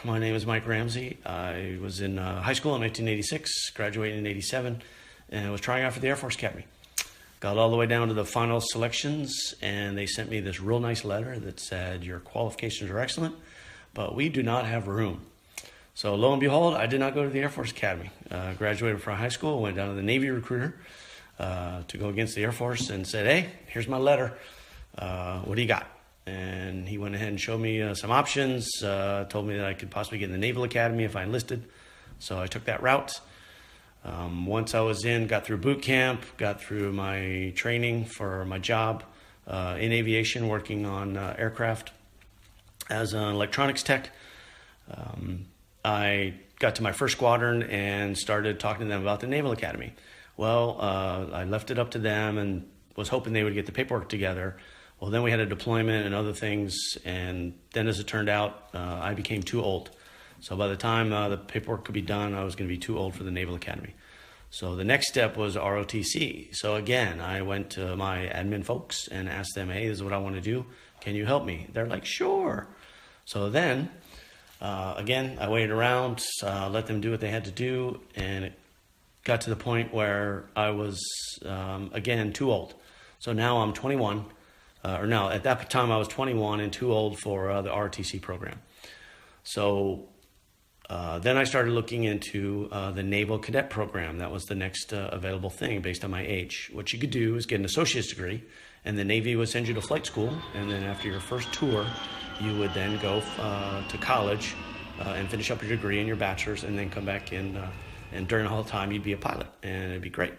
My name is Mike Ramsey. I was in high school in 1986, graduated in 87, and was trying out for the Air Force Academy. Got all the way down to the final selections, and they sent me this real nice letter that said, your qualifications are excellent, but we do not have room. So lo and behold, I did not go to the Air Force Academy. Graduated from high school, went down to the Navy recruiter to go against the Air Force and said, hey, here's my letter. What do you got? And he went ahead and showed me some options, told me that I could possibly get in the Naval Academy if I enlisted. So I took that route. Once I was in, got through boot camp, got through my training for my job in aviation, working on aircraft as an electronics tech. I got to my first squadron and started talking to them about the Naval Academy. Well, I left it up to them and was hoping they would get the paperwork together. Well, then we had a deployment and other things, and then as it turned out, I became too old. So by the time the paperwork could be done, I was going to be too old for the Naval Academy. So the next step was ROTC. So again, I went to my admin folks and asked them, hey, this is what I want to do. Can you help me? They're like, sure. So then, again, I waited around, let them do what they had to do, and it got to the point where I was, again, too old. So now I'm 21. At that time I was 21 and too old for the ROTC program. So then I started looking into the Naval Cadet program. That was the next available thing based on my age. What you could do is get an associate's degree, and the Navy would send you to flight school, and then after your first tour, you would then go to college and finish up your degree and your bachelor's, and then come back in, and during the whole time you'd be a pilot, and it'd be great.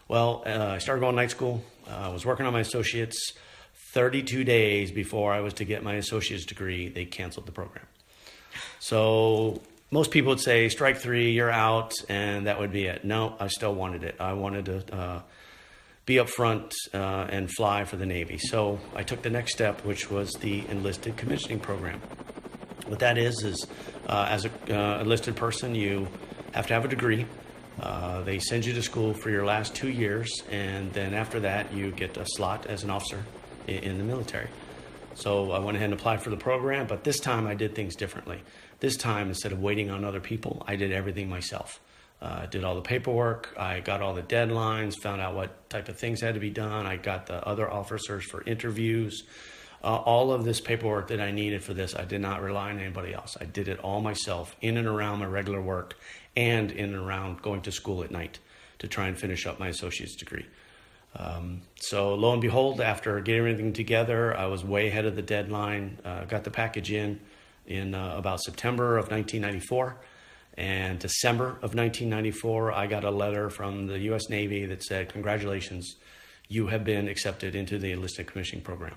Well, I started going to night school. I was working on my associates. 32 days before I was to get my associate's degree, they canceled the program. So most people would say, strike three, you're out, and that would be it. No, I still wanted it. I wanted to be up front and fly for the Navy. So I took the next step, which was the enlisted commissioning program. What that is as an enlisted person, you have to have a degree. They send you to school for your last 2 years, and then after that, you get a slot as an officer in the military. So I went ahead and applied for the program, but this time I did things differently. This time, instead of waiting on other people, I did everything myself. Did all the paperwork, I got all the deadlines, found out what type of things had to be done, I got the other officers for interviews. All of this paperwork that I needed for this, I did not rely on anybody else. I did it all myself, in and around my regular work, and in and around going to school at night to try and finish up my associate's degree. So lo and behold, after getting everything together, I was way ahead of the deadline, got the package in about September of 1994, and December of 1994, I got a letter from the U.S. Navy that said, congratulations, you have been accepted into the enlisted commissioning program.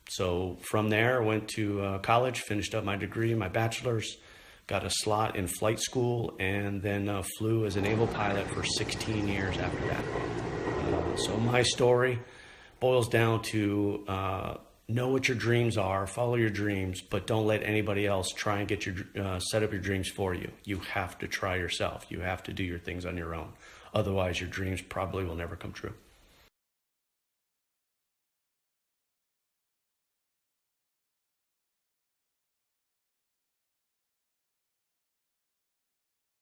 So from there, I went to college, finished up my degree, my bachelor's, got a slot in flight school, and then flew as a naval pilot for 16 years after that. So my story boils down to know what your dreams are, follow your dreams, but don't let anybody else try and get your set up your dreams for you. You have to try yourself. You have to do your things on your own. Otherwise, your dreams probably will never come true.